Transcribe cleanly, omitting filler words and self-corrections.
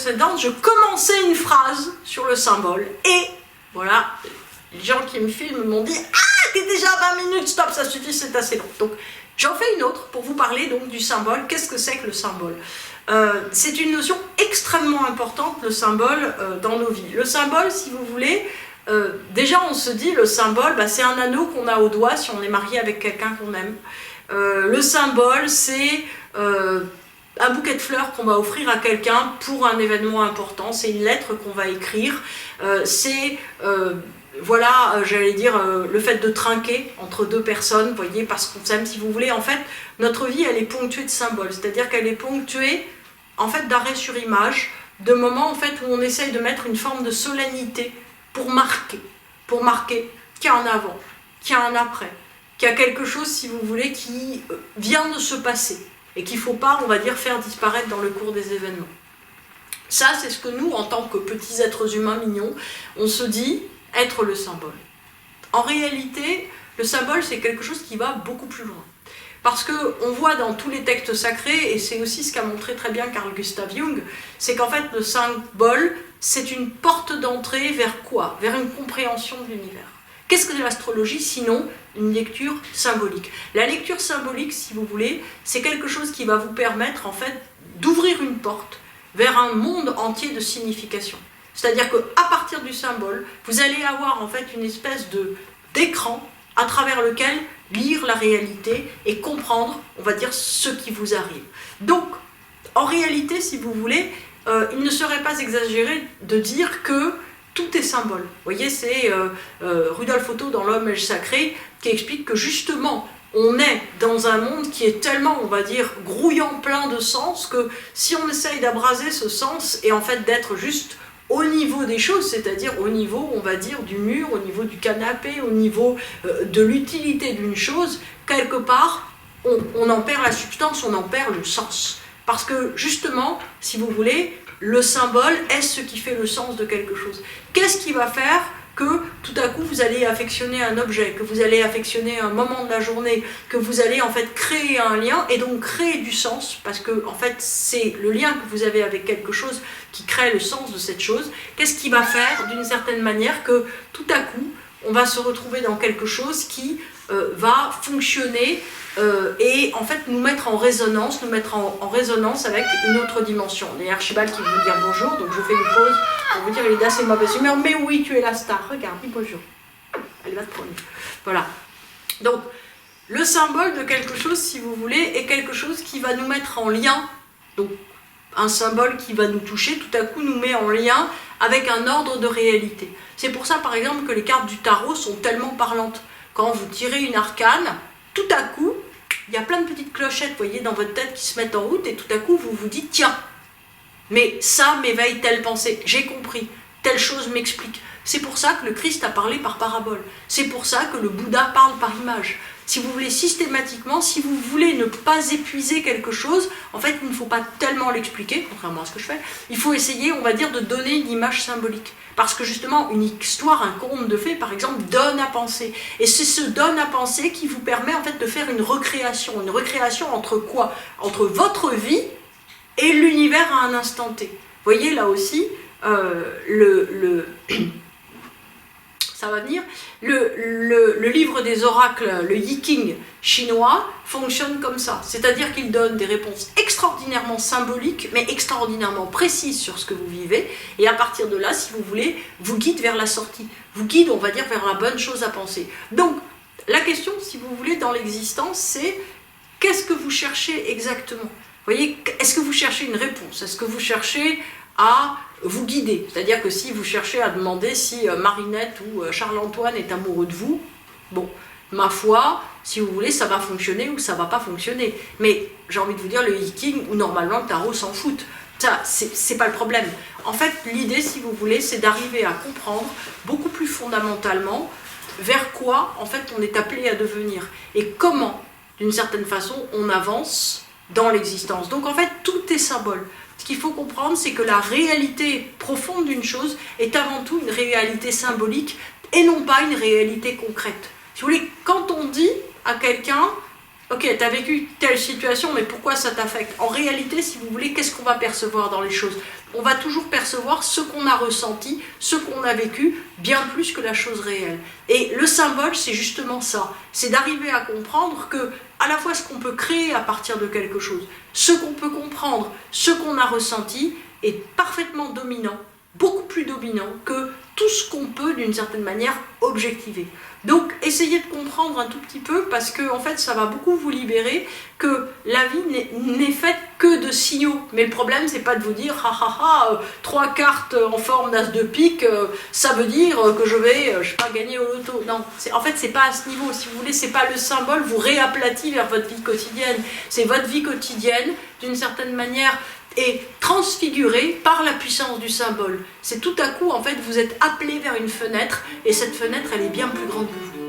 précédente, je commençais une phrase sur le symbole. Et voilà, les gens qui me filment m'ont dit « Ah, t'es déjà à 20 minutes, stop, ça suffit, c'est assez long. » Donc, j'en fais une autre pour vous parler donc du symbole. Qu'est-ce que c'est que le symbole? C'est une notion extrêmement importante, le symbole, dans nos vies. Le symbole, si vous voulez, déjà on se dit, le symbole, bah, c'est un anneau qu'on a au doigt si on est marié avec quelqu'un qu'on aime. Le symbole, c'est un bouquet de fleurs qu'on va offrir à quelqu'un pour un événement important, c'est une lettre qu'on va écrire, c'est, voilà, j'allais dire, le fait de trinquer entre deux personnes, vous voyez, parce qu'on s'aime, si vous voulez. En fait, notre vie, elle est ponctuée de symboles, c'est-à-dire qu'elle est ponctuée, en fait, d'arrêt sur image, de moments, en fait, où on essaye de mettre une forme de solennité pour marquer qu'il y a un avant, qu'il y a un après, qu'il y a quelque chose, si vous voulez, qui vient de se passer et qu'il ne faut pas, on va dire, faire disparaître dans le cours des événements. Ça, c'est ce que nous, en tant que petits êtres humains mignons, on se dit être le symbole. En réalité, le symbole, c'est quelque chose qui va beaucoup plus loin. Parce qu'on voit dans tous les textes sacrés, et c'est aussi ce qu'a montré très bien Carl Gustav Jung, c'est qu'en fait, le symbole, c'est une porte d'entrée vers quoi? Vers une compréhension de l'univers. Qu'est-ce que l'astrologie sinon une lecture symbolique? La lecture symbolique, si vous voulez, c'est quelque chose qui va vous permettre en fait d'ouvrir une porte vers un monde entier de signification. C'est-à-dire qu'à partir du symbole, vous allez avoir en fait une espèce d'écran à travers lequel lire la réalité et comprendre, on va dire, ce qui vous arrive. Donc, en réalité, si vous voulez, il ne serait pas exagéré de dire que tout est symbole. Vous voyez, c'est Rudolf Otto dans L'Homme et le Sacré qui explique que justement, on est dans un monde qui est tellement, on va dire, grouillant, plein de sens, que si on essaye d'abraser ce sens et en fait d'être juste au niveau des choses, c'est-à-dire au niveau, on va dire, du mur, au niveau du canapé, au niveau de l'utilité d'une chose, quelque part, on en perd la substance, on en perd le sens. Parce que justement, si vous voulez, le symbole est ce qui fait le sens de quelque chose. Qu'est-ce qui va faire que tout à coup vous allez affectionner un objet, que vous allez affectionner un moment de la journée, que vous allez en fait créer un lien et donc créer du sens, parce que en fait c'est le lien que vous avez avec quelque chose qui crée le sens de cette chose. Qu'est-ce qui va faire d'une certaine manière que tout à coup on va se retrouver dans quelque chose qui va fonctionner et en fait nous mettre en résonance, avec une autre dimension. Il y a Archibald qui veut vous dire bonjour, donc je fais une pause pour vous dire il est d'assez mauvaise humeur, mais oui, tu es la star, regarde, dis bonjour. Elle va te prendre. Voilà. Donc, le symbole de quelque chose, si vous voulez, est quelque chose qui va nous mettre en lien. Donc, un symbole qui va nous toucher, tout à coup nous met en lien avec un ordre de réalité. C'est pour ça, par exemple, que les cartes du tarot sont tellement parlantes. Quand vous tirez une arcane, tout à coup, il y a plein de petites clochettes, vous voyez, dans votre tête qui se mettent en route, et tout à coup, vous vous dites, tiens, mais ça m'éveille telle pensée, j'ai compris, telle chose m'explique. C'est pour ça que le Christ a parlé par parabole. C'est pour ça que le Bouddha parle par image. Si vous voulez systématiquement, si vous voulez ne pas épuiser quelque chose, en fait, il ne faut pas tellement l'expliquer, contrairement à ce que je fais, il faut essayer, on va dire, de donner une image symbolique. Parce que justement, une histoire, un conte de fées, par exemple, donne à penser. Et c'est ce donne à penser qui vous permet, en fait, de faire une recréation. Une recréation entre quoi? Entre votre vie et l'univers à un instant T. Vous voyez, là aussi, ça va venir. Le livre des oracles, le Yi-King chinois, fonctionne comme ça. C'est-à-dire qu'il donne des réponses extraordinairement symboliques, mais extraordinairement précises sur ce que vous vivez. Et à partir de là, si vous voulez, vous guide vers la sortie. Vous guide, on va dire, vers la bonne chose à penser. Donc, la question, si vous voulez, dans l'existence, c'est qu'est-ce que vous cherchez exactement? Vous voyez, est-ce que vous cherchez une réponse? Est-ce que vous cherchez à vous guider? C'est-à-dire que si vous cherchez à demander si Marinette ou Charles-Antoine est amoureux de vous, bon, ma foi, si vous voulez, ça va fonctionner ou ça va pas fonctionner. Mais j'ai envie de vous dire, le Yi-King, ou normalement le tarot s'en fout. Ça, c'est pas le problème. En fait, l'idée, si vous voulez, c'est d'arriver à comprendre beaucoup plus fondamentalement vers quoi, en fait, on est appelé à devenir. Et comment, d'une certaine façon, on avance dans l'existence. Donc, en fait, tout est symbole. Ce qu'il faut comprendre, c'est que la réalité profonde d'une chose est avant tout une réalité symbolique et non pas une réalité concrète. Si vous voulez, quand on dit à quelqu'un « Ok, tu as vécu telle situation, mais pourquoi ça t'affecte ?» En réalité, si vous voulez, qu'est-ce qu'on va percevoir dans les choses? on va toujours percevoir ce qu'on a ressenti, ce qu'on a vécu, bien plus que la chose réelle. Et le symbole, c'est justement ça. C'est d'arriver à comprendre que, à la fois ce qu'on peut créer à partir de quelque chose, ce qu'on peut comprendre, ce qu'on a ressenti, est parfaitement dominant, beaucoup plus dominant que tout ce qu'on peut, d'une certaine manière, objectiver. Donc, essayez de comprendre un tout petit peu, parce que, en fait, ça va beaucoup vous libérer, que la vie n'est faite que de signaux. Mais le problème, c'est pas de vous dire, ah, 3 cartes en forme d'as de pique, ça veut dire que je vais, je sais pas, gagner au loto. Non, en fait, c'est pas à ce niveau. Si vous voulez, c'est pas le symbole vous réaplatit vers votre vie quotidienne. C'est votre vie quotidienne, d'une certaine manière, est transfigurée par la puissance du symbole. C'est tout à coup, en fait, vous êtes appelé vers une fenêtre, et cette fenêtre, elle est bien plus grande que vous.